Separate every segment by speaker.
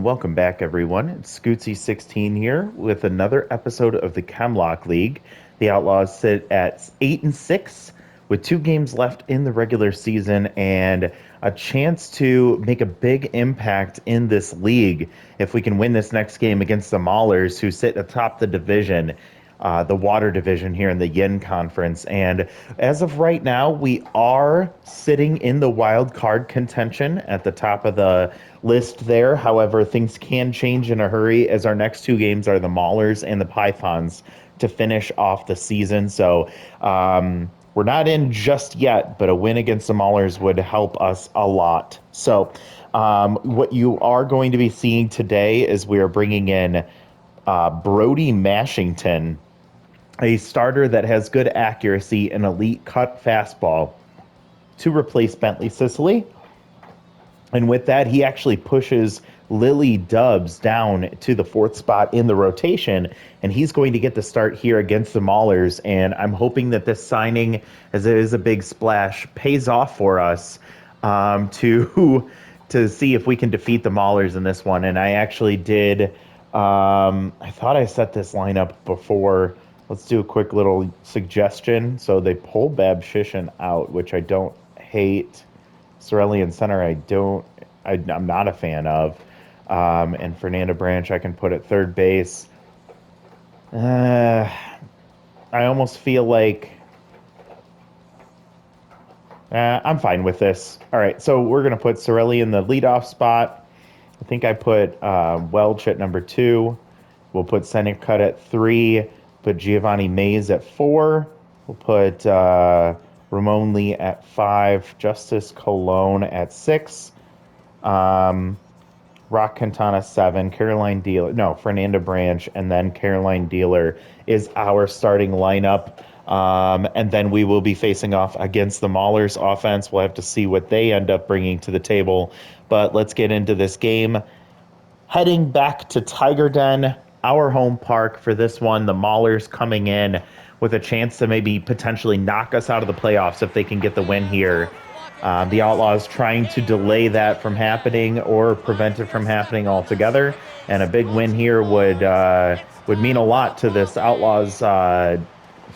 Speaker 1: welcome back, everyone. It's Scootsy16 here with another episode of the Chemlock League. The Outlaws sit at 8-6 with 2 games left in the regular season and a chance to make a big impact in this league if we can win this next game against the Maulers, who sit atop the division, the water division here in the Yin Conference. And as of right now, we are sitting in the wild card contention at the top of the list there. However, things can change in a hurry, as our next 2 games are the Maulers and the Pythons to finish off the season. So we're not in just yet, but a win against the Maulers would help us a lot. So what you are going to be seeing today is we are bringing in Brody Mashington, a starter that has good accuracy and elite cut fastball, to replace Bentley Sicily. And with that, he actually pushes Lily Dubs down to the 4th spot in the rotation, and he's going to get the start here against the Maulers. And I'm hoping that this signing, as it is a big splash, pays off for us to see if we can defeat the Maulers in this one. And I actually did, I thought I set this lineup before. Let's do a quick little suggestion. So they pull Babshishin out, which I don't hate. Sorelli in center, I'm not a fan of. And Fernanda Branch, I can put at third base. I almost feel like I'm fine with this. All right, so we're going to put Sorelli in the leadoff spot. I think I put Welch at number 2. We'll put Senecut at 3. Put Giovanni Mays at 4. We'll put Ramon Lee at 5, Justice Colon at 6, Rock Quintana 7, Fernanda Branch, and then Caroline Dealer is our starting lineup. And then we will be facing off against the Maulers offense. We'll have to see what they end up bringing to the table. But let's get into this game. Heading back to Tiger Den, our home park for this one. The Maulers coming in with a chance to maybe potentially knock us out of the playoffs if they can get the win here. The Outlaws trying to delay that from happening or prevent it from happening altogether. And a big win here would mean a lot to this Outlaws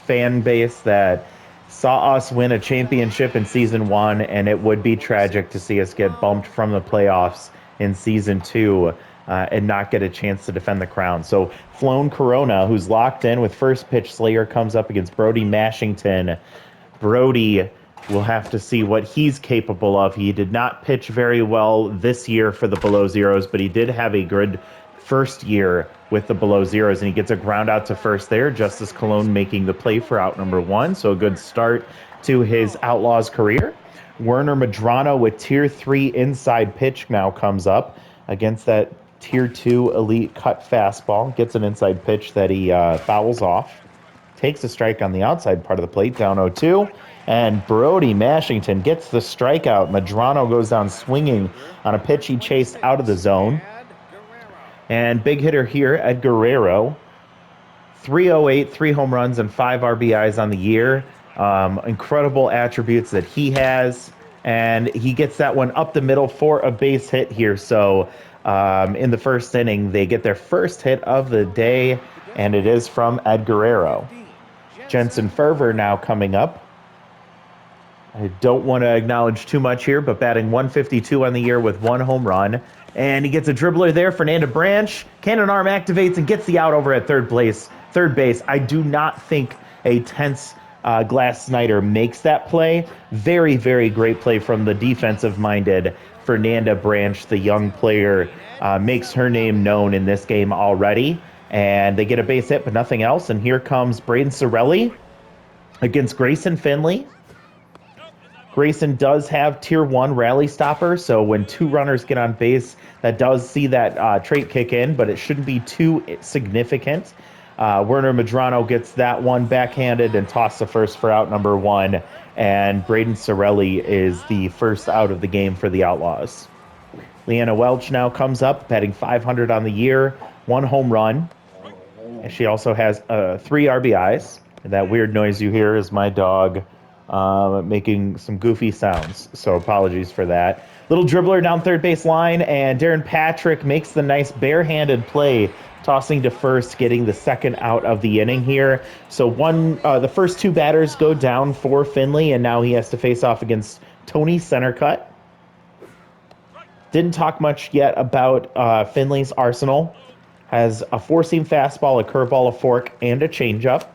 Speaker 1: fan base that saw us win a championship in Season 1, and it would be tragic to see us get bumped from the playoffs in Season 2 and not get a chance to defend the crown. So Flown Corona, who's locked in with first pitch, Slayer comes up against Brody Mashington. Brody will have to see what he's capable of. He did not pitch very well this year for the Below Zeros, but he did have a good first year with the Below Zeros, and he gets a ground out to first there. Justice Cologne making the play for out number 1, so a good start to his Outlaws career. Werner Madrano with Tier 3 inside pitch now comes up against that Tier 2 elite cut fastball. Gets an inside pitch that he fouls off. Takes a strike on the outside part of the plate, down 0-2. And Brody Mashington gets the strikeout. Madrano goes down swinging on a pitch he chased out of the zone. And big hitter here, Ed Guerrero. 308, 3 home runs, and 5 RBIs on the year. Incredible attributes that he has. And he gets that one up the middle for a base hit here. So in the first inning, they get their first hit of the day, and it is from Ed Guerrero. Jensen Ferver now coming up. I don't want to acknowledge too much here, but batting 152 on the year with 1 home run. And he gets a dribbler there. Fernanda Branch, cannon arm activates and gets the out over at third base. I do not think a tense Glass Snyder makes that play. Very, very great play from the defensive-minded Fernanda Branch, the young player, makes her name known in this game already. And they get a base hit, but nothing else. And here comes Braden Sorelli against Grayson Finley. Grayson does have Tier 1 rally stopper, so when 2 runners get on base, that does see that trait kick in, but it shouldn't be too significant. Werner Madrano gets that one backhanded and tossed the first for out number 1, and Braden Sorelli is the first out of the game for the Outlaws. Leanna Welch now comes up, batting 500 on the year, 1 home run, and she also has 3 RBIs. And that weird noise you hear is my dog making some goofy sounds, so apologies for that. Little dribbler down third base line, and Darren Patrick makes the nice barehanded play, tossing to first, getting the second out of the inning here. So the first two batters go down for Finley, and now he has to face off against Tony Centercut. Didn't talk much yet about Finley's arsenal. Has a four-seam fastball, a curveball, a fork, and a changeup.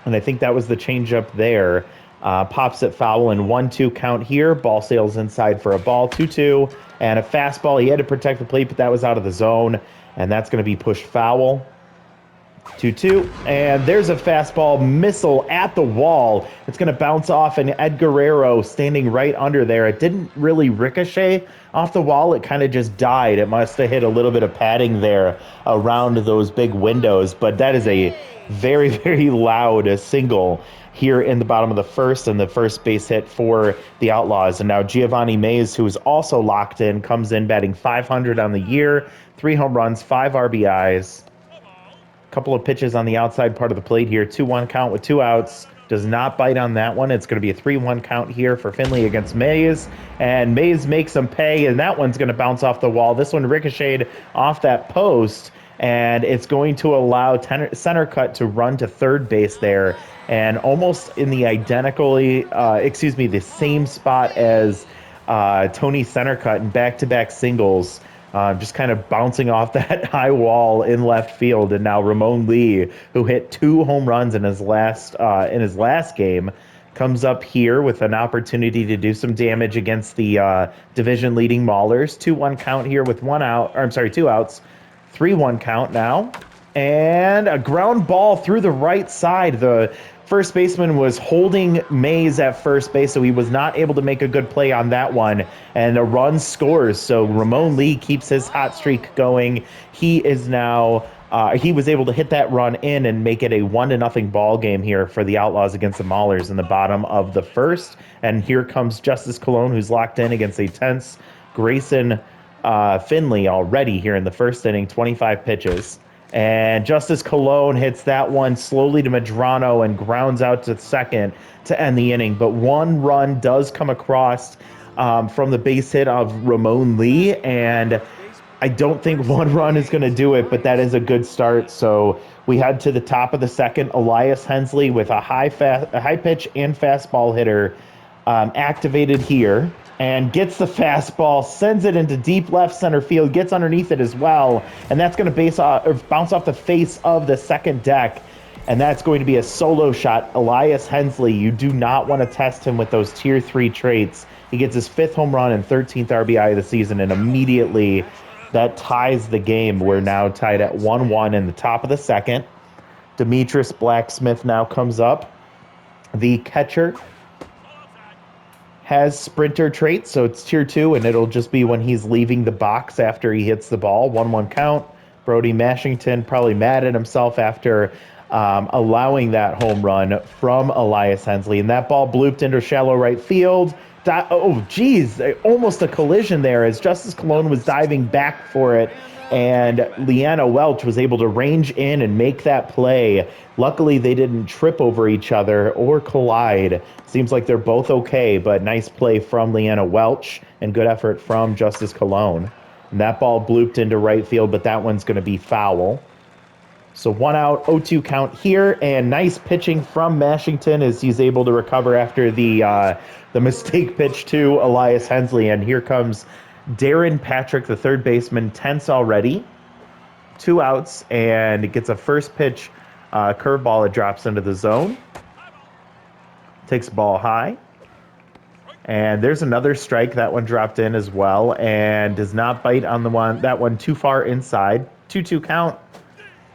Speaker 1: And I think that was the changeup there. Pops it foul in 1-2 count here. Ball sails inside for a ball, 2-2. And a fastball. He had to protect the plate, but that was out of the zone. And that's going to be pushed foul. 2-2. And there's a fastball missile at the wall. It's going to bounce off, and Ed Guerrero standing right under there. It didn't really ricochet off the wall. It kind of just died. It must have hit a little bit of padding there around those big windows. But that is a very, very loud single here in the bottom of the first, and the first base hit for the Outlaws. And now Giovanni Mays, who is also locked in, comes in batting .500 on the year, 3 home runs, 5 RBIs. Couple of pitches on the outside part of the plate here. 2-1 count with 2 outs. Does not bite on that one. It's going to be a 3-1 count here for Finley against Mays. And Mays makes him pay, and that one's going to bounce off the wall. This one ricocheted off that post, and it's going to allow Centercut to run to third base there. And almost in the the same spot as Tony Centercut in back-to-back singles. Just kind of bouncing off that high wall in left field. And now Ramon Lee, who hit 2 home runs in his last game, comes up here with an opportunity to do some damage against the division-leading Maulers. 2-1 count here with 2 outs. 3-1 count now. And a ground ball through the right side. The first baseman was holding Mays at first base, so he was not able to make a good play on that one. And a run scores, so Ramon Lee keeps his hot streak going. He is now he was able to hit that run in and make it a 1-0 ball game here for the Outlaws against the Maulers in the bottom of the first. And here comes Justice Colon, who's locked in against a tense Grayson Finley already here in the first inning, 25 pitches. And Justice Colon hits that one slowly to Medrano and grounds out to second to end the inning. But one run does come across from the base hit of Ramon Lee, and I don't think one run is going to do it, but that is a good start. So we head to the top of the second. Elias Hensley with a high pitch and fastball hitter activated here. And gets the fastball, sends it into deep left center field, gets underneath it as well, and that's going to bounce off the face of the second deck, and that's going to be a solo shot. Elias Hensley, you do not want to test him with those tier 3 traits. He gets his 5th home run and 13th RBI of the season, and immediately that ties the game. We're now tied at 1-1 in the top of the second. Demetrius Blacksmith now comes up. The catcher has sprinter traits, so it's tier 2, and it'll just be when he's leaving the box after he hits the ball. 1-1 count. Brody Mashington probably mad at himself after allowing that home run from Elias Hensley, and that ball blooped into shallow right field. Almost a collision there as Justice Colon was diving back for it, and Leanna Welch was able to range in and make that play. Luckily, they didn't trip over each other or collide. Seems like they're both okay, but nice play from Leanna Welch and good effort from Justice Colon. And that ball blooped into right field, but that one's going to be foul. So 1 out, 0-2 count here, and nice pitching from Mashington as he's able to recover after the mistake pitch to Elias Hensley. And here comes Darren Patrick, the third baseman, tense already. 2 outs, and it gets a first pitch curveball. It drops into the zone. Takes the ball high. And there's another strike. That one dropped in as well and does not bite on that one too far inside. 2-2 count.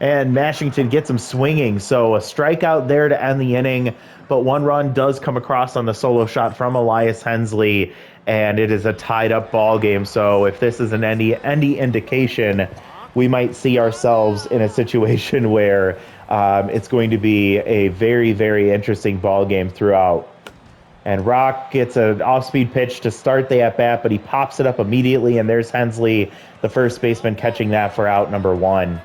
Speaker 1: And Mashington gets him swinging. So a strikeout there to end the inning. But 1 run does come across on the solo shot from Elias Hensley. And it is a tied-up ball game. So if this is any indication, we might see ourselves in a situation where it's going to be a very, very interesting ball game throughout. And Rock gets an off-speed pitch to start the at-bat, but he pops it up immediately, and there's Hensley, the first baseman, catching that for out number 1.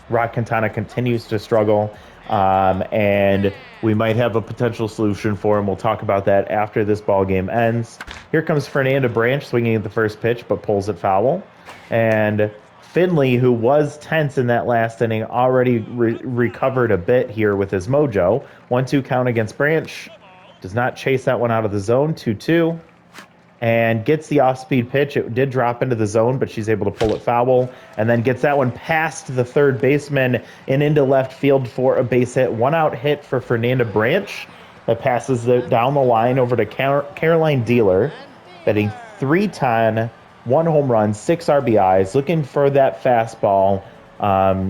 Speaker 1: Rock Quintana continues to struggle. and we might have a potential solution for him. We'll talk about that after this ball game ends. Here comes Fernanda Branch swinging at the first pitch, but pulls it foul. And Finley, who was tense in that last inning, already recovered a bit here with his mojo. 1-2 count against Branch. Does not chase that one out of the zone. 2-2. And gets the off-speed pitch. It did drop into the zone, but she's able to pull it foul. And then gets that one past the third baseman and into left field for a base hit. One-out hit for Fernanda Branch. That passes down the line over to Caroline Dealer, batting .310, 1 home run, 6 RBIs, looking for that fastball.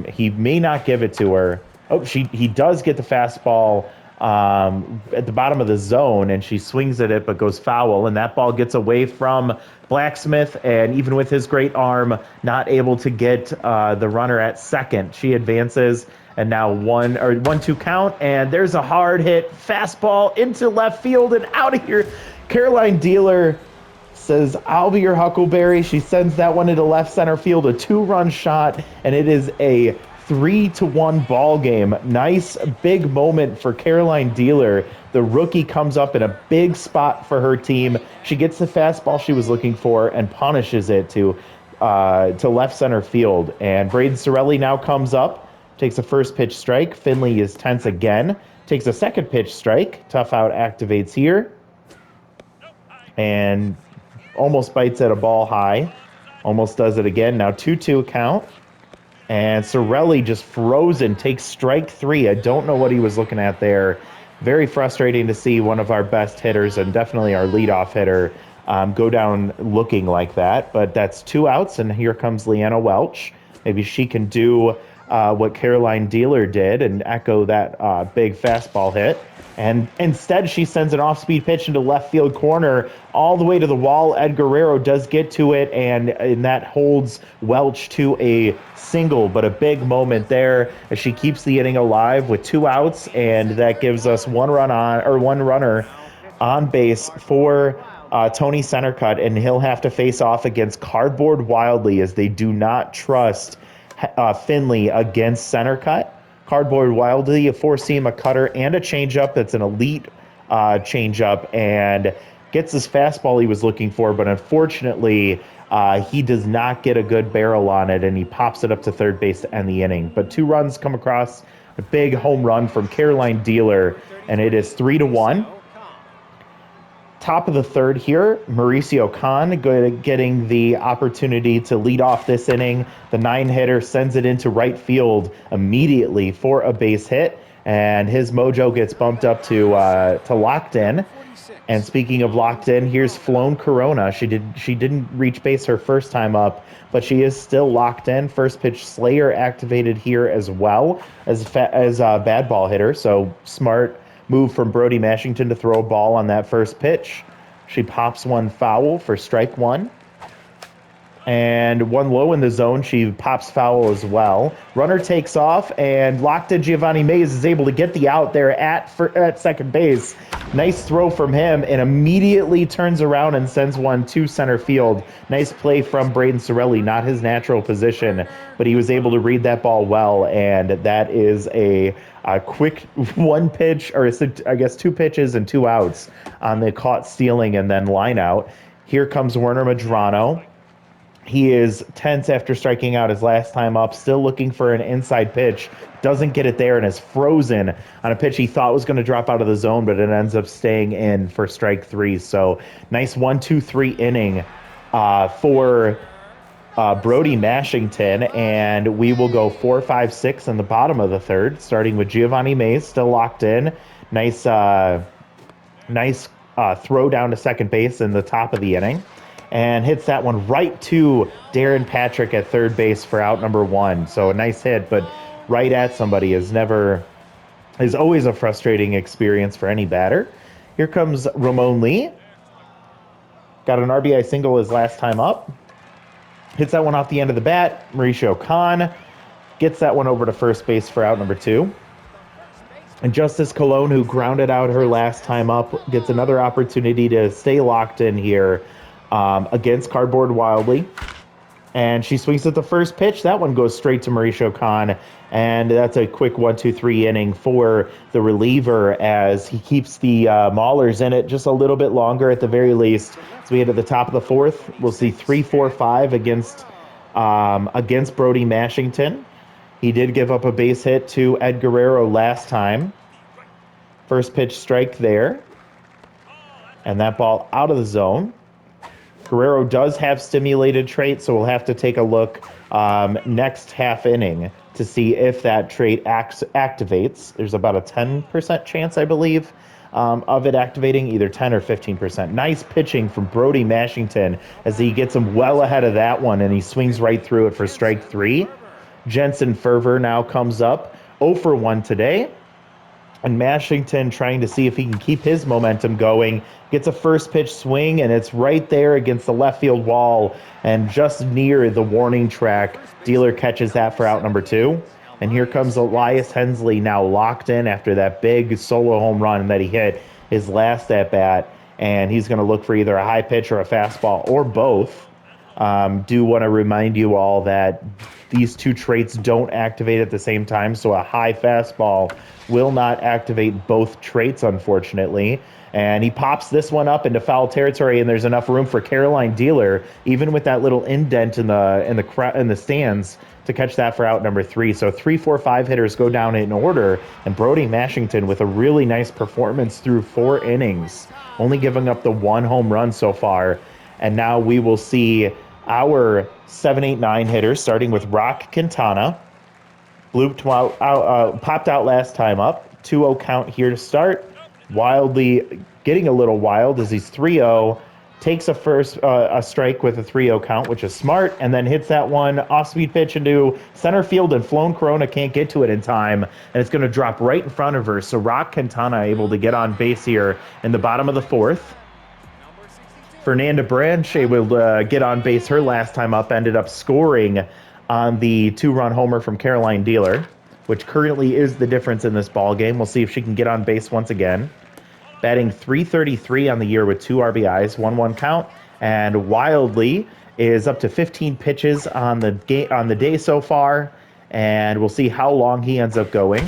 Speaker 1: He may not give it to her. Oh, he does get the fastball at the bottom of the zone, and she swings at it but goes foul, and that ball gets away from Blacksmith, and even with his great arm, not able to get the runner at second. She advances, and now 1-2 count, and there's a hard hit fastball into left field and out of here. Caroline Dealer says, "I'll be your Huckleberry." She sends that one into left center field, a 2-run shot, and it is a 3-1 ball game. Nice big moment for Caroline Dealer. The rookie comes up in a big spot for her team. She gets the fastball she was looking for and punishes it to left center field. And Braden Sorelli now comes up, takes a first pitch strike. Finley is tense again, takes a second pitch strike. Tough out activates here, and almost bites at a ball high. Almost does it again. Now 2-2 count. And Sorelli just frozen, takes strike 3. I don't know what he was looking at there. Very frustrating to see one of our best hitters and definitely our leadoff hitter go down looking like that. But that's 2 outs, and here comes Leanna Welch. Maybe she can do what Caroline Dealer did and echo that big fastball hit. And instead, she sends an off-speed pitch into left field corner all the way to the wall. Ed Guerrero does get to it, and that holds Welch to a single, but a big moment there as she keeps the inning alive with 2 outs, and that gives us one runner on base for Tony Centercut, and he'll have to face off against Cardboard Wildly as they do not trust Finley against Centercut. Cardboard Wildly, a 4-seam, a cutter, and a changeup. That's an elite changeup, and gets his fastball he was looking for, but unfortunately, he does not get a good barrel on it, and he pops it up to third base to end the inning. But 2 runs come across, a big home run from Caroline Dealer, and it is 3-1. Top of the third here, Mauricio Khan getting the opportunity to lead off this inning. The 9-hitter sends it into right field immediately for a base hit, and his mojo gets bumped up to locked in. And speaking of locked in, here's Flown Corona. She didn't reach base her first time up, but she is still locked in. First pitch Slayer activated here as well as a bad ball hitter. So smart move from Brody Mashington to throw a ball on that first pitch. She pops one foul for strike 1. And one low in the zone, she pops foul as well. Runner takes off, and locked in Giovanni Mays is able to get the out there at second base. Nice throw from him, and immediately turns around and sends one to center field. Nice play from Braden Sorelli, not his natural position, but he was able to read that ball well, and that is a quick 1 pitch, or I guess 2 pitches and 2 outs on the caught stealing and then line out. Here comes Werner Madrano. He is tense after striking out his last time up, still looking for an inside pitch. Doesn't get it there and is frozen on a pitch he thought was going to drop out of the zone, but it ends up staying in for strike 3. So nice 1-2-3 inning for Brody Mashington, and we will go 4, 5, 6 in the bottom of the third, starting with Giovanni Mays still locked in. Nice throw down to second base in the top of the inning, and hits that one right to Darren Patrick at third base for out number 1. So a nice hit, but right at somebody is always a frustrating experience for any batter. Here comes Ramon Lee. Got an RBI single his last time up. Hits that one off the end of the bat. Mauricio Khan gets that one over to first base for out number 2. And Justice Colon, who grounded out her last time up, gets another opportunity to stay locked in here against Cardboard Wildly. And she swings at the first pitch. That one goes straight to Mauricio Khan. And that's a quick 1-2-3 inning for the reliever as he keeps the Maulers in it just a little bit longer at the very least. So we head to the top of the fourth. We'll see 3-4-5 against Brody Mashington. He did give up a base hit to Ed Guerrero last time. First pitch strike there. And that ball out of the zone. Guerrero does have stimulated trait, so we'll have to take a look next half inning to see if that trait activates. There's about a 10% chance, I believe, of it activating, either 10 or 15%. Nice pitching from Brody Mashington as he gets him well ahead of that one, and he swings right through it for strike 3. Jensen Fervor now comes up 0 for 1 today. And Mashington trying to see if he can keep his momentum going. Gets a first pitch swing, and it's right there against the left field wall and just near the warning track. Dealer catches that for out number 2. And here comes Elias Hensley now locked in after that big solo home run that he hit his last at-bat. And he's going to look for either a high pitch or a fastball or both. Do want to remind you all that these two traits don't activate at the same time, so a high fastball will not activate both traits, unfortunately. And he pops this one up into foul territory, and there's enough room for Caroline Dealer, even with that little indent in the stands, to catch that for out number 3. So 3, 4, 5 hitters go down in order, and Brody Mashington with a really nice performance through 4 innings, only giving up the 1 home run so far. And now we will see our 7, 8, 9 hitters, starting with Rock Quintana. Popped out last time up. 2-0 count here to start. Wildly getting a little wild as he's 3-0. Takes a strike with a 3-0 count, which is smart, and then hits that one off-speed pitch into center field, and Flown Corona can't get to it in time, and it's going to drop right in front of her. So Rock Quintana able to get on base here in the bottom of the 4th. Fernanda Branch able to get on base her last time up, ended up scoring on the 2-run homer from Caroline Dealer, which currently is the difference in this ball game. We'll see if she can get on base once again. Batting .333 on the year with 2 RBIs, 1-1 count, and Wildly is up to 15 pitches on the day so far, and we'll see how long he ends up going.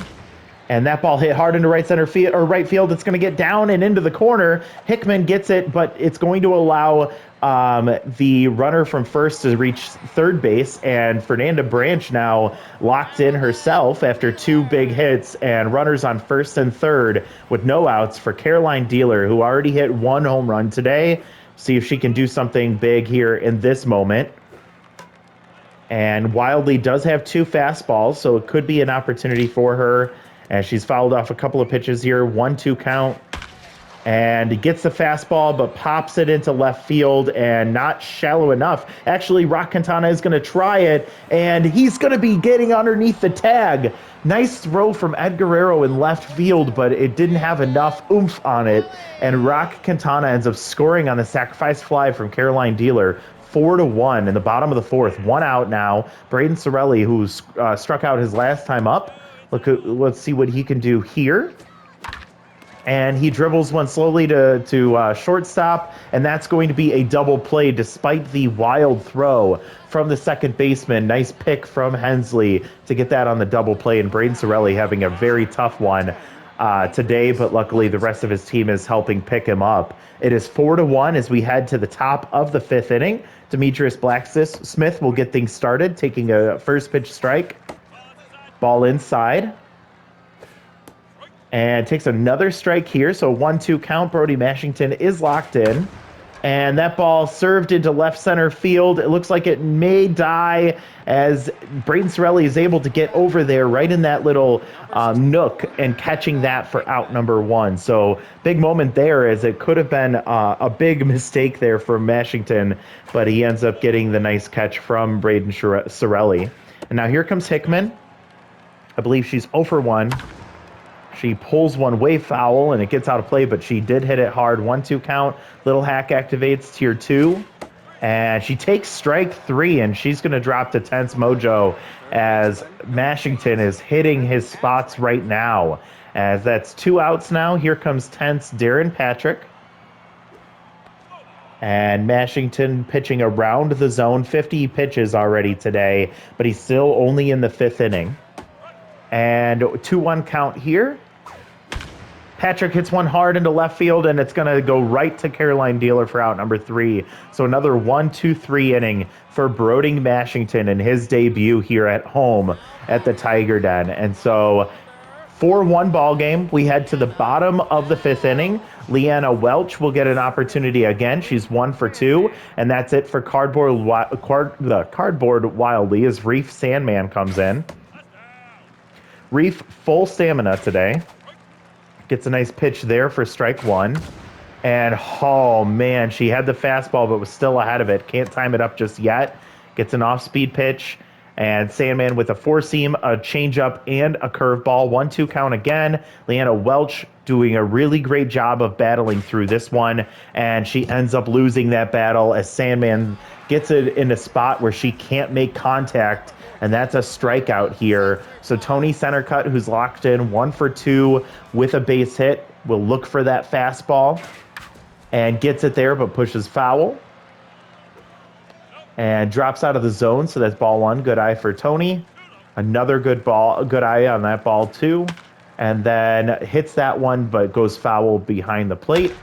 Speaker 1: And that ball hit hard into right field. It's going to get down and into the corner. Hickman gets it, but it's going to allow the runner from first to reach third base. And Fernanda Branch now locked in herself after 2 big hits, and runners on first and third with no outs for Caroline Dealer, who already hit 1 home run today. See if she can do something big here in this moment. And Wildly does have 2 fastballs, so it could be an opportunity for her. And she's fouled off a couple of pitches here, 1-2 count. And he gets the fastball, but pops it into left field and not shallow enough. Actually, Rock Quintana is going to try it, and he's going to be getting underneath the tag. Nice throw from Ed Guerrero in left field, but it didn't have enough oomph on it. And Rock Quintana ends up scoring on the sacrifice fly from Caroline Dealer. 4-1 in the bottom of the 4th. 1 out now. Braden Sorelli, who's struck out his last time up. Let's see what he can do here. And he dribbles one slowly to shortstop, and that's going to be a double play despite the wild throw from the second baseman. Nice pick from Hensley to get that on the double play, and Braden Sorelli having a very tough one today, but luckily the rest of his team is helping pick him up. It is 4-1 as we head to the top of the 5th inning. Demetrius Blacksmith will get things started, taking a first pitch strike. Ball inside. And takes another strike here. So 1-2 count. Brody Mashington is locked in. And that ball served into left center field. It looks like it may die as Braden Sorelli is able to get over there right in that little nook and catching that for out number 1. So big moment there, as it could have been a big mistake there for Mashington, but he ends up getting the nice catch from Braden Sorelli. And now here comes Hickman. I believe she's 0 for 1. She pulls one way foul, and it gets out of play, but she did hit it hard. 1-2 count. Little hack activates tier 2. And she takes strike 3, and she's going to drop to tense mojo as Mashington is hitting his spots right now. As that's 2 outs now. Here comes tense Darren Patrick. And Mashington pitching around the zone, 50 pitches already today, but he's still only in the 5th inning. And 2-1 count here. Patrick hits one hard into left field, and it's going to go right to Caroline Dealer for out number 3. So another 1-2-3 inning for Brody Mashington in his debut here at home at the Tiger Den. And so 4-1 ball game. We head to the bottom of the 5th inning. Leanna Welch will get an opportunity again. She's 1 for 2, and that's it for the Cardboard Wildly as Reef Sandman comes in. Reef full stamina today. Gets a nice pitch there for strike 1. And, oh, man, she had the fastball but was still ahead of it. Can't time it up just yet. Gets an off-speed pitch. And Sandman with a 4-seam, a changeup, and a curveball. 1-2 count again. Leanna Welch doing a really great job of battling through this one. And she ends up losing that battle as Sandman gets it in a spot where she can't make contact. And that's a strikeout here. So Tony Centercut, who's locked in 1 for 2 with a base hit, will look for that fastball and gets it there, but pushes foul. And drops out of the zone, so that's ball 1. Good eye for Tony. Another good eye on that ball, too. And then hits that one, but goes foul behind the plate.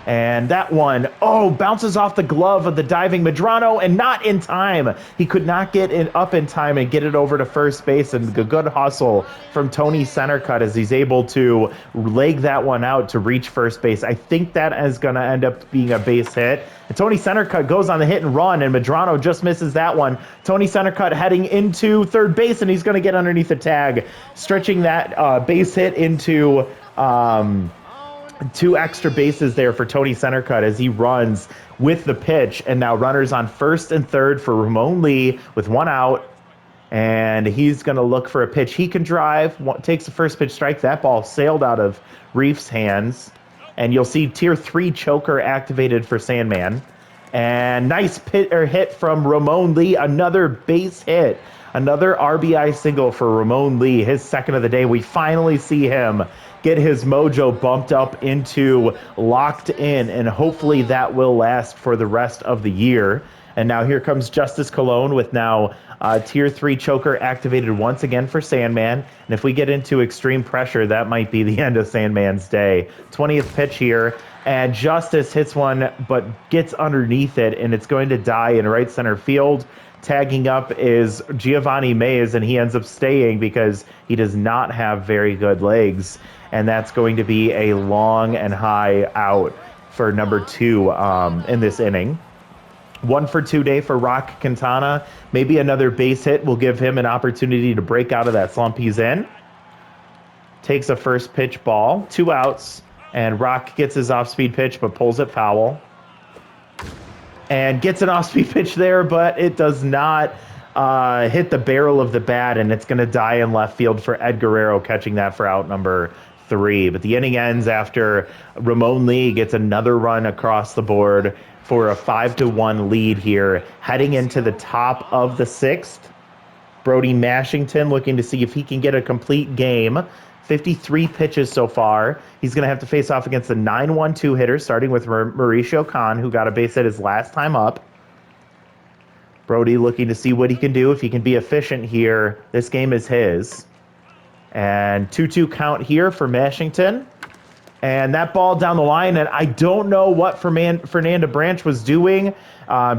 Speaker 1: And that one, bounces off the glove of the diving Medrano, and not in time. He could not get it up in time and get it over to first base, and a good hustle from Tony Centercut as he's able to leg that one out to reach first base. I think that is going to end up being a base hit. And Tony Centercut goes on the hit and run, and Medrano just misses that one. Tony Centercut heading into third base, and he's going to get underneath the tag, stretching that base hit into 2 extra bases there for Tony Centercut as he runs with the pitch. And now runners on first and third for Ramon Lee with 1 out. And he's going to look for a pitch he can drive. Takes the first pitch strike. That ball sailed out of Reef's hands. And you'll see Tier 3 choker activated for Sandman. And nice hit from Ramon Lee. Another base hit. Another RBI single for Ramon Lee, his 2nd of the day. We finally see him get his mojo bumped up into locked in, and hopefully that will last for the rest of the year. And now here comes Justice Cologne with now Tier 3 choker activated once again for Sandman. And if we get into extreme pressure, that might be the end of Sandman's day. 20th pitch here, and Justice hits one but gets underneath it, and it's going to die in right center field. Tagging up is Giovanni Mays, and he ends up staying because he does not have very good legs. And that's going to be a long and high out for number 2 in this inning. 1 for 2 day for Rock Quintana. Maybe another base hit will give him an opportunity to break out of that slump he's in. Takes a first pitch ball, 2 outs, and Rock gets his off-speed pitch but pulls it foul. And gets an off-speed pitch there, but it does not hit the barrel of the bat, and it's going to die in left field for Ed Guerrero catching that for out number 3. But the inning ends after Ramon Lee gets another run across the board for a 5-1 lead here, heading into the top of the 6th. Brody Mashington looking to see if he can get a complete game. 53 pitches so far. He's going to have to face off against the 9-1-2 hitter, starting with Mauricio Khan, who got a base hit his last time up. Brody looking to see what he can do. If he can be efficient here, this game is his. And 2-2 count here for Mashington. And that ball down the line, and I don't know what Fernanda Branch was doing.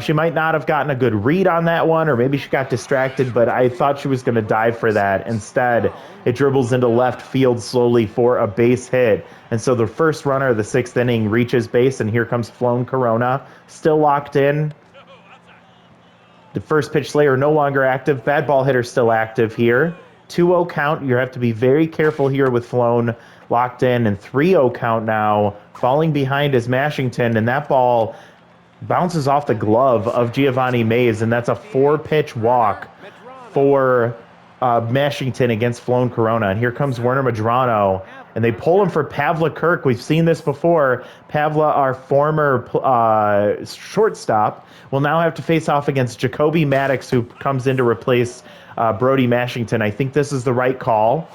Speaker 1: She might not have gotten a good read on that one, or maybe she got distracted, but I thought she was going to dive for that. Instead, it dribbles into left field slowly for a base hit. And so the first runner of the 6th inning reaches base, and here comes Flown Corona, still locked in. The first pitch slayer no longer active. Bad ball hitter still active here. 2-0 count. You have to be very careful here with Flown locked in, and 3-0 count now. Falling behind is Mashington, and that ball bounces off the glove of Giovanni Mays, and that's a 4-pitch walk for Mashington against Flown Corona. And here comes Werner Medrano, and they pull him for Pavla Kirk. We've seen this before. Pavla, our former shortstop, will now have to face off against Jacoby Maddox, who comes in to replace Brody Mashington. I think this is the right call.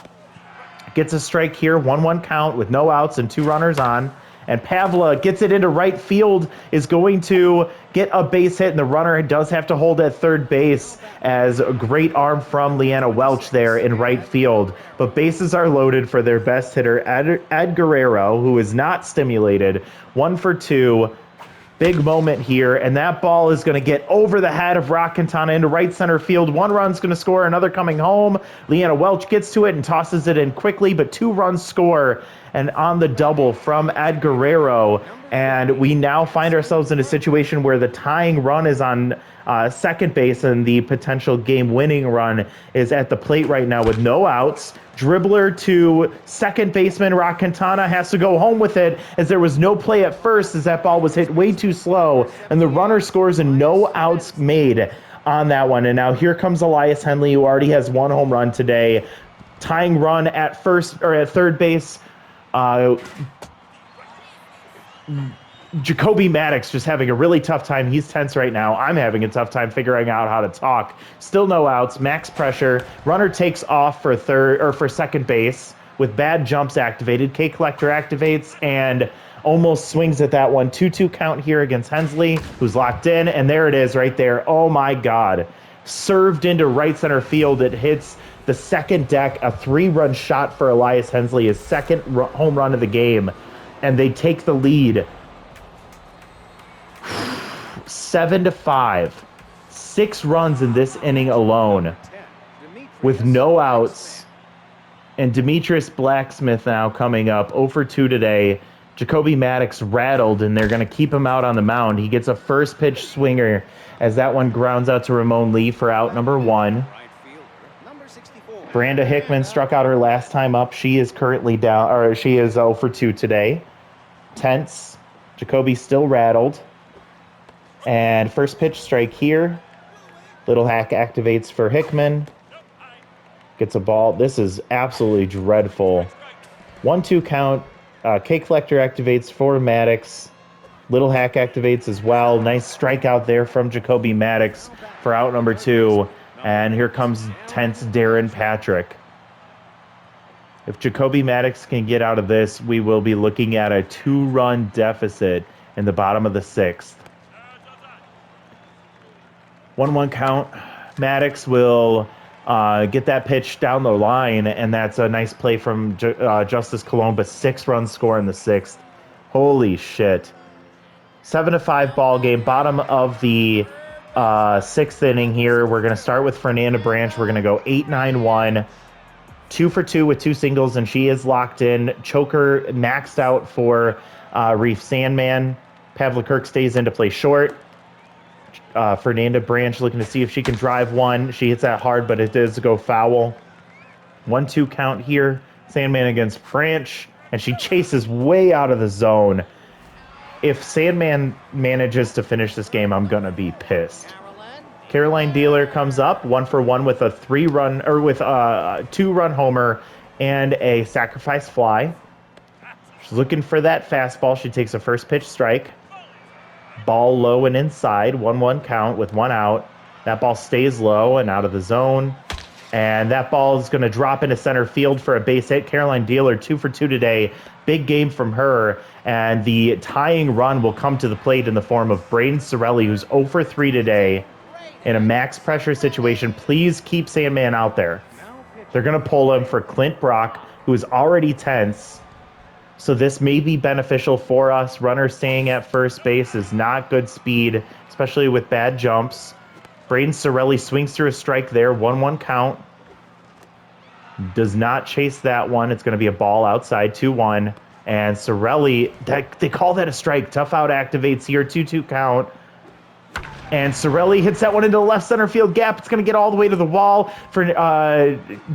Speaker 1: Gets a strike here, 1-1 count with no outs and 2 runners on. And Pavla gets it into right field, is going to get a base hit, and the runner does have to hold at third base as a great arm from Leanna Welch there in right field. But bases are loaded for their best hitter, Ed Guerrero, who is not stimulated. 1 for 2. Big moment here, and that ball is going to get over the head of Rock Quintana into right center field. 1 run's going to score, another coming home. Leanna Welch gets to it and tosses it in quickly, but 2 runs score, and on the double from Ed Guerrero. And we now find ourselves in a situation where the tying run is on second base, and the potential game-winning run is at the plate right now with no outs. Dribbler to second baseman Rock Quintana has to go home with it, as there was no play at first, as that ball was hit way too slow, and the runner scores and no outs made on that one. And now here comes Elias Henley, who already has 1 home run today. Tying run at first, or at third base. Jacoby Maddox just having a really tough time. He's tense right now. I'm having a tough time figuring out how to talk. Still no outs. Max pressure. Runner takes off for second base with bad jumps activated. K Collector activates and almost swings at that one. 2-2 count here against Hensley, who's locked in. And there it is right there. Oh my God. Served into right center field. It hits the second deck. A 3-run shot for Elias Hensley, his second home run of the game. And they take the lead. 7-5, 6 runs in this inning alone with no outs. And Demetrius Blacksmith now coming up 0 for 2 today. Jacoby Maddox rattled, and they're going to keep him out on the mound. He gets a first pitch swinger as that one grounds out to Ramon Lee for out number 1. Branda Hickman struck out her last time up. She is currently down, or she is 0 for 2 today. Tense. Jacoby still rattled. And first pitch strike here. Little hack activates for Hickman. Gets a ball. This is absolutely dreadful. 1-2 count. K Collector activates for Maddox. Little hack activates as well. Nice strikeout there from Jacoby Maddox for out number 2. And here comes tense Darren Patrick. If Jacoby Maddox can get out of this, we will be looking at a 2-run deficit in the bottom of the 6th. 1-1 count. Maddox will get that pitch down the line, and that's a nice play from Justice Colon, but 6 runs score in the 6th. Holy shit. 7-5 ball game, bottom of the 6th inning here. We're going to start with Fernanda Branch. We're going to go 8-9-1, 2 for 2 with 2 singles, and she is locked in. Choker maxed out for Reef Sandman. Pavla Kirk stays in to play short. Fernanda Branch looking to see if she can drive one. She hits that hard, but it does go foul. 1-2 count here. Sandman against Branch, and she chases way out of the zone. If Sandman manages to finish this game, I'm gonna be pissed. Caroline Dealer comes up 1 for 1 with a 2-run homer and a sacrifice fly. She's looking for that fastball. She takes a first pitch strike. Ball low and inside, 1-1 count with 1 out. That ball stays low and out of the zone. And that ball is going to drop into center field for a base hit. Caroline Dealer, 2 for 2 today. Big game from her. And the tying run will come to the plate in the form of Braden Sorelli, who's 0 for 3 today in a max pressure situation. Please keep Sandman out there. They're going to pull him for Clint Brock, who is already tense. So this may be beneficial for us. Runner staying at first base is not good speed, especially with bad jumps. Braden Sorelli swings through a strike there, 1-1 count. Does not chase that one. It's going to be a ball outside, 2-1. And Sorelli, they call that a strike. Tough out activates here, 2-2 count. And Sorelli hits that one into the left center field gap. It's going to get all the way to the wall.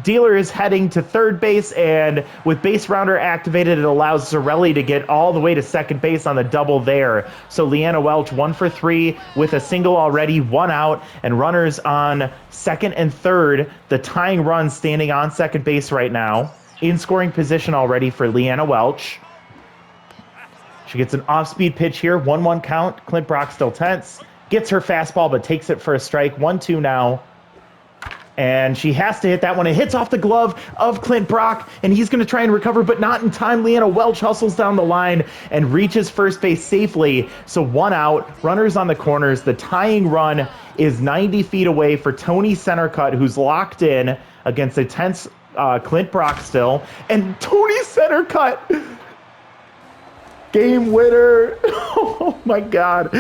Speaker 1: Dealer is heading to third base, and with base rounder activated, it allows Sorelli to get all the way to second base on the double there. So Leanna Welch 1 for 3 with a single already, 1 out, and runners on second and third. The tying run standing on second base right now. In scoring position already for Leanna Welch. She gets an off-speed pitch here, 1-1 count. Clint Brock still tense. Gets her fastball, but takes it for a strike. 1-2 now. And she has to hit that one. It hits off the glove of Clint Brock, and he's going to try and recover, but not in time. Leanna Welch hustles down the line and reaches first base safely. So 1 out, runners on the corners. The tying run is 90 feet away for Tony Centercut, who's locked in against a tense Clint Brock still. And Tony Centercut, game winner. Oh, my God.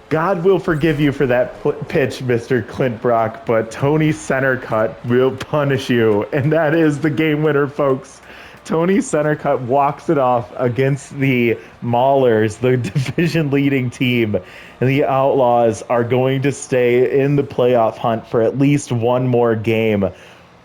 Speaker 1: God will forgive you for that pitch, Mr. Clint Brock, but Tony Centercut will punish you. And that is the game winner, folks. Tony Centercut walks it off against the Maulers, the division-leading team. And the Outlaws are going to stay in the playoff hunt for at least one more game.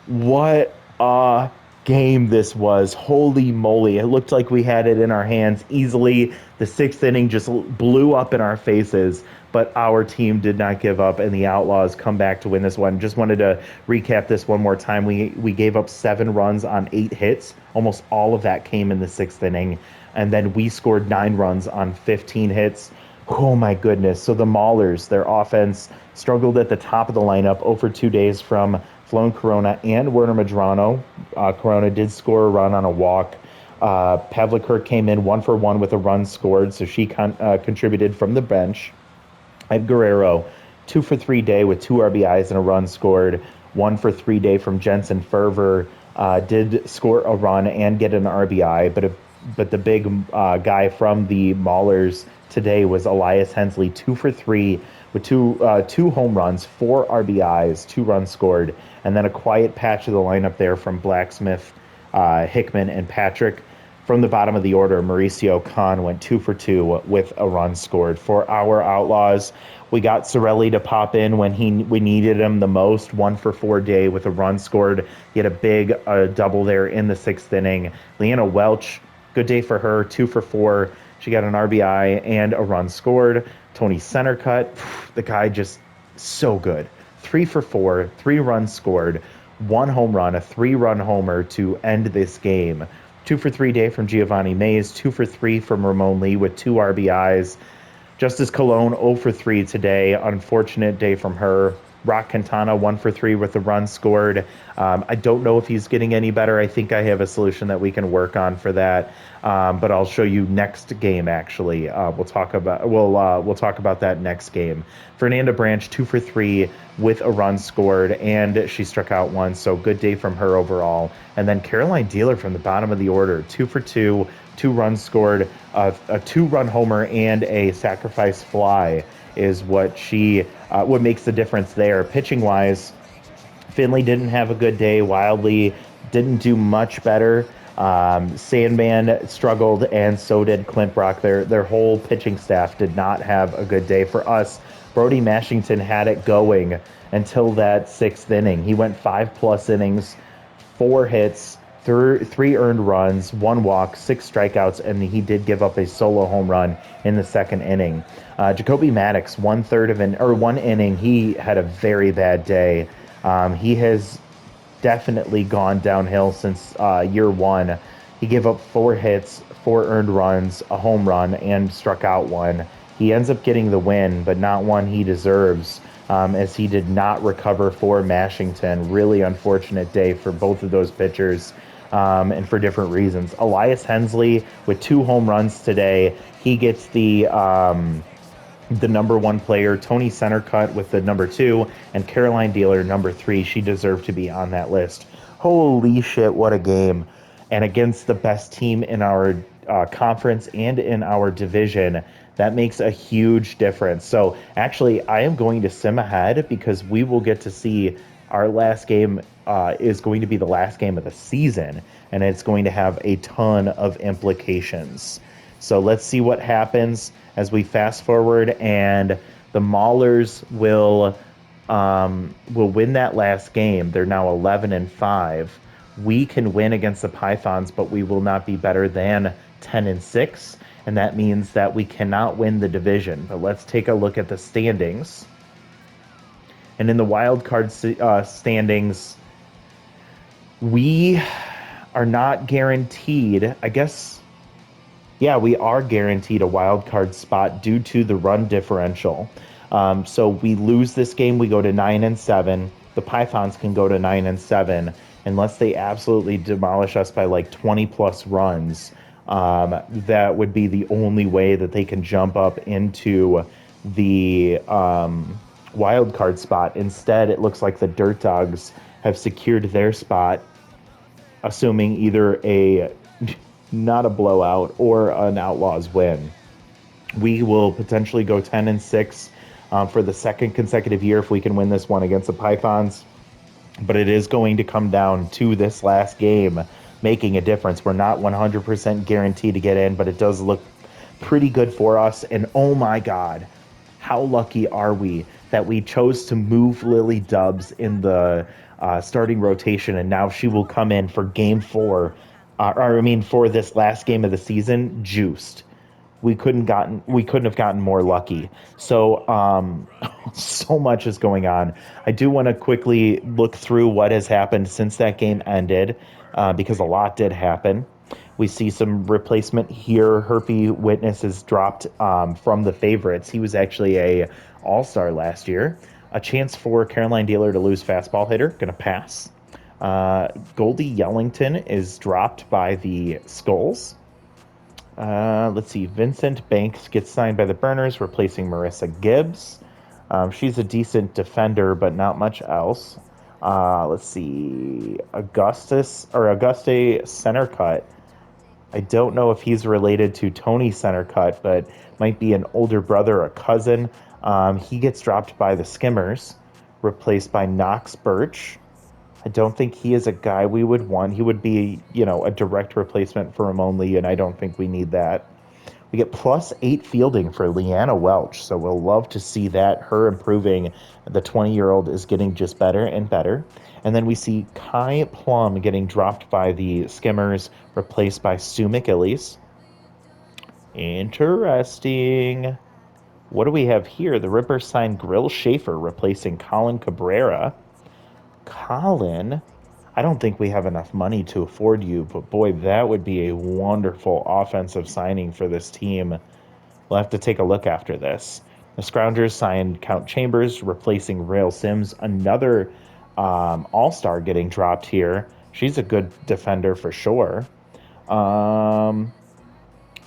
Speaker 1: What a game this was. Holy moly. It looked like we had it in our hands easily. The 6th inning just blew up in our faces, but our team did not give up, and the Outlaws come back to win this one. Just wanted to recap this one more time. We gave up 7 runs on 8 hits. Almost all of that came in the 6th inning, and then we scored 9 runs on 15 hits. Oh my goodness. So the Maulers, their offense struggled at the top of the lineup, 0 for 2 days from Flown Corona and Werner Madrano. Corona did score a run on a walk. Pavlikurt came in 1 for 1 with a run scored, so she contributed from the bench. Ed Guerrero, 2 for 3 day with 2 RBIs and a run scored. 1 for 3 day from Jensen Ferver, did score a run and get an RBI, but the big guy from the Maulers today was Elias Hensley, 2 for 3 with two home runs, 4 RBIs, 2 runs scored, and then a quiet patch of the lineup there from Blacksmith, Hickman, and Patrick. From the bottom of the order, Mauricio Khan went 2 for 2 with a run scored. For our Outlaws, we got Sorelli to pop in when we needed him the most, 1 for 4 day with a run scored. He had a big double there in the 6th inning. Leanna Welch, good day for her, 2 for 4. She got an RBI and a run scored. Tony Centercut, the guy just so good. 3 for 4, 3 runs scored, 1 home run, a 3-run homer to end this game. 2 for 3 day from Giovanni Mays, 2 for 3 from Ramon Lee with 2 RBIs. Justice Colon, 0 for 3 today. Unfortunate day from her. Rock Quintana, 1 for 3 with the run scored. I don't know if he's getting any better. I think I have a solution that we can work on for that. But I'll show you next game. Actually, we'll talk about that next game. Fernanda Branch, 2 for 3 with a run scored, and she struck out 1. So good day from her overall. And then Caroline Dealer from the bottom of the order, 2 for 2, 2 runs scored, a 2-run homer, and a sacrifice fly is what makes the difference there. Pitching wise, Finley didn't have a good day. Wildly didn't do much better. Sandman struggled, and so did Clint Brock. Their whole pitching staff did not have a good day. For us, Brody Mashington had it going until that 6th inning. He went 5+ innings, 4 hits, 3 earned runs, 1 walk, 6 strikeouts, and he did give up a solo home run in the 2nd inning. Jacoby Maddox, 1 inning, he had a very bad day. He has definitely gone downhill since year 1. He gave up 4 hits, 4 earned runs, a home run, and struck out 1. He ends up getting the win, but not one he deserves, as he did not recover for Mashington. Really unfortunate day for both of those pitchers, and for different reasons. Elias Hensley with 2 home runs today. He gets the number 1 player. Tony Centercut with the number 2, and Caroline Dealer number 3. She deserved to be on that list. Holy shit, what a game. And against the best team in our conference and in our division, that makes a huge difference. So actually, I am going to sim ahead because we will get to see our last game is going to be the last game of the season, and it's going to have a ton of implications. So let's see what happens as we fast forward, and the Maulers will win that last game. They're now 11-5. We can win against the Pythons, but we will not be better than 10-6, and that means that we cannot win the division. But let's take a look at the standings. And in the wild card standings, we are not guaranteed, I guess. Yeah, we are guaranteed a wild card spot due to the run differential. So we lose this game, we go to 9-7. The Pythons can go to 9-7 unless they absolutely demolish us by like 20 plus runs. That would be the only way that they can jump up into the wild card spot. Instead, it looks like the Dirt Dogs have secured their spot, assuming either a not a blowout or an Outlaws win. We will potentially go 10-6 for the second consecutive year if we can win this one against the Pythons. But it is going to come down to this last game making a difference. We're not 100% guaranteed to get in, but it does look pretty good for us. And oh my God, how lucky are we that we chose to move Lily Dubs in the starting rotation, and now she will come in for game 4, or I mean for this last game of the season, juiced. We couldn't have gotten more lucky. So so much is going on. I do want to quickly look through what has happened since that game ended, because a lot did happen. We see some replacement here. Herpy Witness is dropped from the favorites. He was actually a all-star last year. A chance for Caroline Dealer to lose fastball hitter. Going to pass. Goldie Yellington is dropped by the Skulls. Let's see. Vincent Banks gets signed by the Burners, replacing Marissa Gibbs. She's a decent defender, but not much else. Let's see. Auguste Centercut. I don't know if he's related to Tony Centercut, but might be an older brother or cousin. He gets dropped by the Skimmers, replaced by Knox Birch. I don't think he is a guy we would want. He would be, a direct replacement for Ramon Lee, and I don't think we need that. We get +8 fielding for Leanna Welch, so we'll love to see that. Her improving. The 20-year-old is getting just better and better. And then we see Kai Plum getting dropped by the Skimmers, replaced by Sue McIllies. Interesting. What do we have here? The Rippers signed Grill Schaefer, replacing Colin Cabrera. Colin, I don't think we have enough money to afford you, but boy, that would be a wonderful offensive signing for this team. We'll have to take a look after this. The Scroungers signed Count Chambers, replacing Rail Sims. Another all-star getting dropped here. She's a good defender for sure.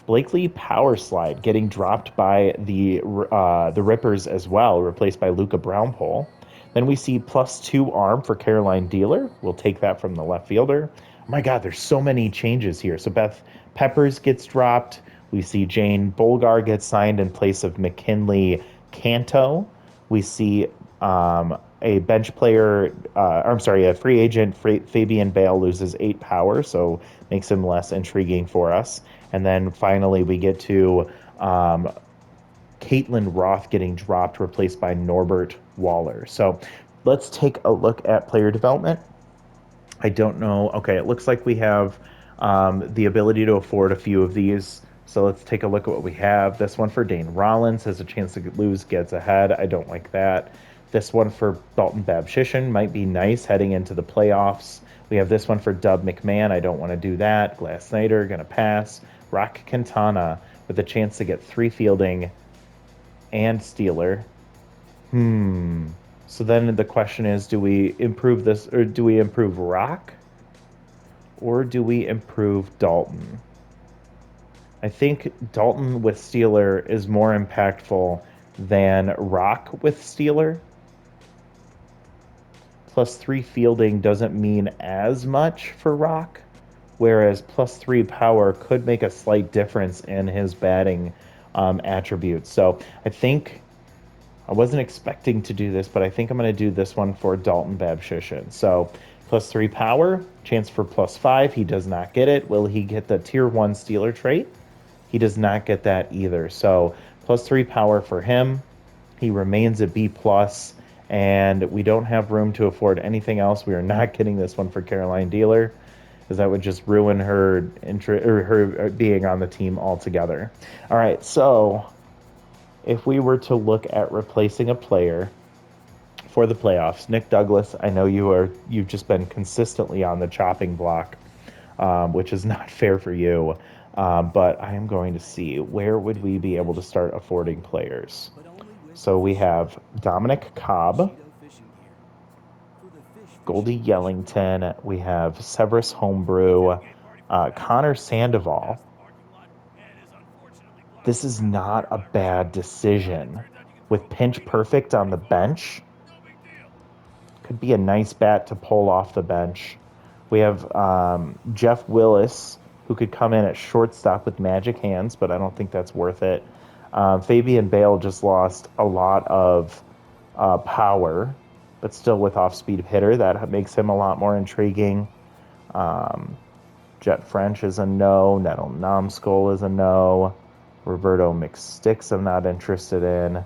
Speaker 1: Blakely Powerslide getting dropped by the Rippers as well, replaced by Luca Brownpole. Then we see +2 arm for Caroline Dealer. We'll take that from the left fielder. Oh my God, there's so many changes here. So Beth Peppers gets dropped. We see Jane Bolgar gets signed in place of McKinley Canto. We see a bench player, a free agent, Fabian Bale loses 8 power, so makes him less intriguing for us. And then finally we get to Caitlin Roth getting dropped, replaced by Norbert Waller. So let's take a look at player development. I don't know. Okay, it looks like we have the ability to afford a few of these. So let's take a look at what we have. This one for Dane Rollins has a chance to lose, gets ahead. I don't like that. This one for Dalton Babshishin might be nice heading into the playoffs. We have this one for Dub McMahon. I don't want to do that. Glass Snyder, going to pass. Rock Quintana with a chance to get 3 fielding and Steeler. So then the question is, do we improve this, or do we improve Rock, or do we improve Dalton? I think Dalton with Steeler is more impactful than Rock with Steeler. +3 fielding doesn't mean as much for Rock, whereas +3 power could make a slight difference in his batting attributes. So I think I wasn't expecting to do this, but I think I'm going to do this one for Dalton Babshishin. So +3 power, chance for +5. He does not get it. Will he get the tier 1 Steeler trait? He does not get that either. So +3 power for him. He remains a B+, and we don't have room to afford anything else. We are not getting this one for Caroline Dealer, because that would just ruin her her being on the team altogether. All right, so if we were to look at replacing a player for the playoffs, Nick Douglas, I know you've just been consistently on the chopping block, which is not fair for you. But I am going to see, where would we be able to start affording players? So we have Dominic Cobb. Goldie Yellington. We have Severus Homebrew, Connor Sandoval. This is not a bad decision. With Pinch Perfect on the bench, could be a nice bat to pull off the bench. We have Jeff Willis, who could come in at shortstop with magic hands, but I don't think that's worth it. Fabian Bale just lost a lot of power, but still with off-speed hitter. That makes him a lot more intriguing. Jet French is a no. Nettle Numskull is a no. Roberto McSticks I'm not interested in.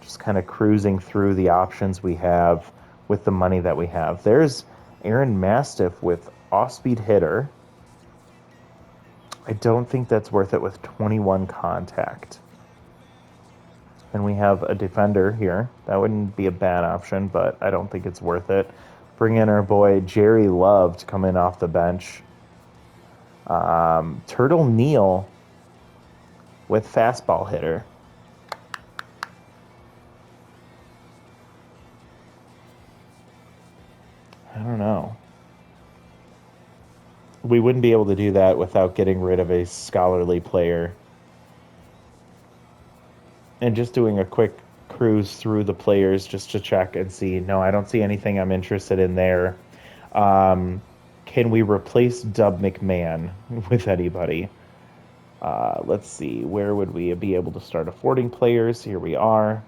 Speaker 1: Just kind of cruising through the options we have with the money that we have. There's Aaron Mastiff with off-speed hitter. I don't think that's worth it with 21 contact. And we have a defender here. That wouldn't be a bad option, but I don't think it's worth it. Bring in our boy Jerry Love to come in off the bench. Turtle Neal with fastball hitter. I don't know. We wouldn't be able to do that without getting rid of a scholarly player. And just doing a quick cruise through the players just to check and see. No, I don't see anything I'm interested in there. Can we replace Dub McMahon with anybody? Let's see. Where would we be able to start affording players? Here we are.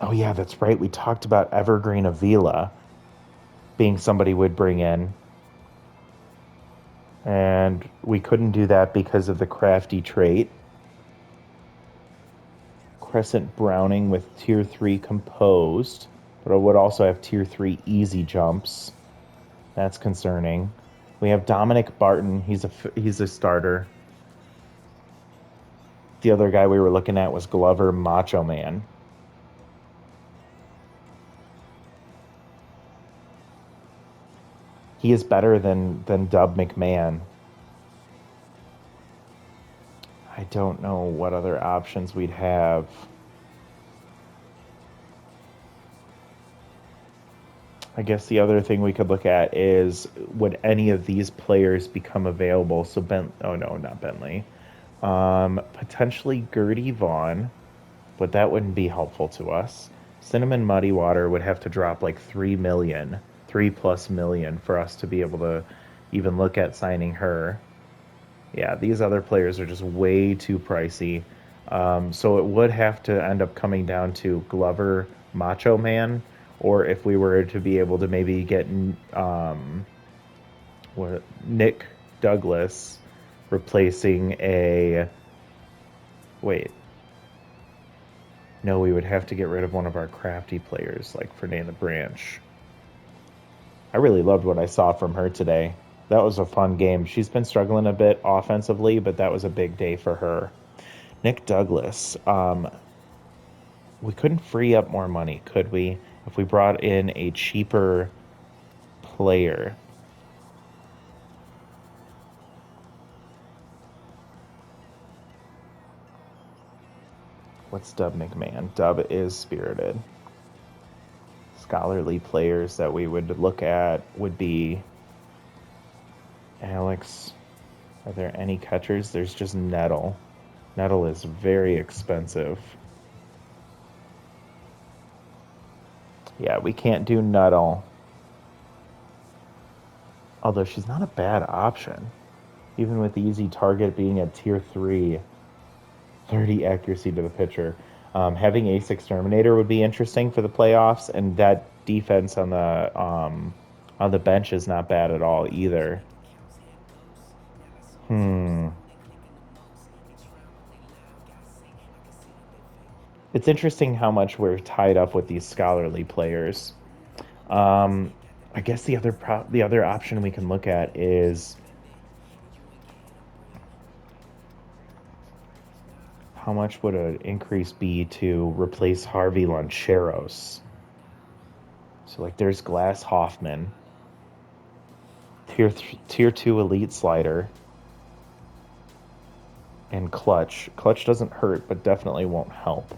Speaker 1: Oh, yeah, that's right. We talked about Evergreen Avila being somebody we'd bring in. And we couldn't do that because of the crafty trait. Crescent Browning with Tier 3 composed, but I would also have Tier 3 easy jumps. That's concerning. We have Dominic Barton. He's a starter. The other guy we were looking at was Glover Macho Man. He is better than Dub McMahon. I don't know what other options we'd have. I guess the other thing we could look at is, would any of these players become available? So oh no, not Bentley. Potentially Gertie Vaughn, but that wouldn't be helpful to us. Cinnamon Muddy Water would have to drop like 3 million, 3+ million for us to be able to even look at signing her. Yeah, these other players are just way too pricey. So it would have to end up coming down to Glover Macho Man, or if we were to be able to maybe get Nick Douglas replacing a... Wait. No, we would have to get rid of one of our crafty players, like Fernanda Branch. I really loved what I saw from her today. That was a fun game. She's been struggling a bit offensively, but that was a big day for her. Nick Douglas. We couldn't free up more money, could we? If we brought in a cheaper player. What's Dub McMahon? Dub is spirited. Scholarly players that we would look at would be Alex. Are there any catchers? There's just Nettle. Nettle is very expensive. Yeah, we can't do Nettle. Although she's not a bad option. Even with easy target being at Tier 3. 30 accuracy to the pitcher. Having Ace Exterminator would be interesting for the playoffs, and that defense on the bench is not bad at all either. It's interesting how much we're tied up with these scholarly players. I guess the other option we can look at is how much would an increase be to replace Harvey Loncheros? So like there's Glass Hoffman, tier 2 elite slider, and Clutch. Clutch doesn't hurt, but definitely won't help.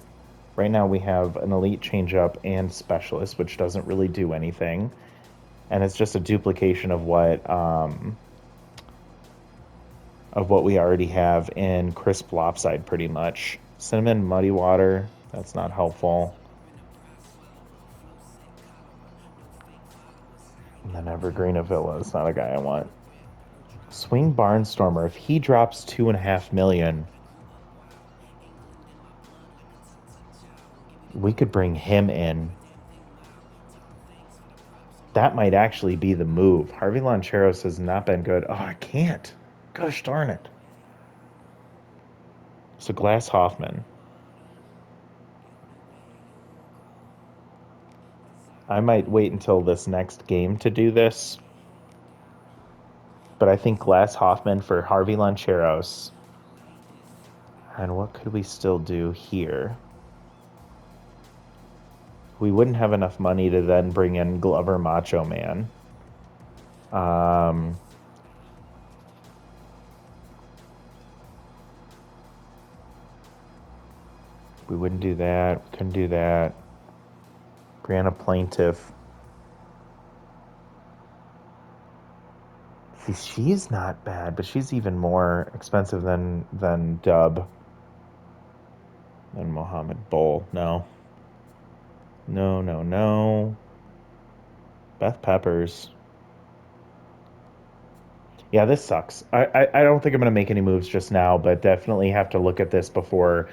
Speaker 1: Right now we have an elite changeup and specialist, which doesn't really do anything. And it's just a duplication of what we already have in crisp lopside pretty much. Cinnamon muddy water, that's not helpful. And then Evergreen Avila is not a guy I want. Swing Barnstormer, if he drops 2.5 million, we could bring him in. That might actually be the move. Harvey Lancheros has not been good. Oh, I can't. Gosh darn it. So Glass Hoffman. I might wait until this next game to do this. But I think Glass Hoffman for Harvey Lancheros. And what could we still do here? We wouldn't have enough money to then bring in Glover Macho Man. We wouldn't do that. We couldn't do that. Grant a plaintiff. See, she's not bad, but she's even more expensive than Dub and Mohammed Bull. No. No, no, no. Beth Peppers. Yeah, this sucks. I don't think I'm going to make any moves just now, but definitely have to look at this before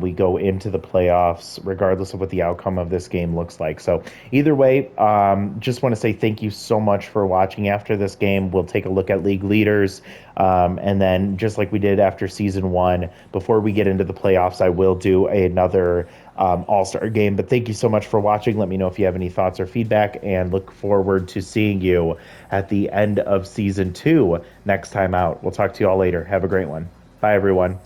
Speaker 1: we go into the playoffs, regardless of what the outcome of this game looks like. So, either way, just want to say thank you so much for watching. After this game, we'll take a look at league leaders. And then, just like we did after season one, before we get into the playoffs, I will do another all-star game. But thank you so much for watching. Let me know if you have any thoughts or feedback, and look forward to seeing you at the end of season two next time out. We'll talk to you all later. Have a great one. Bye, everyone.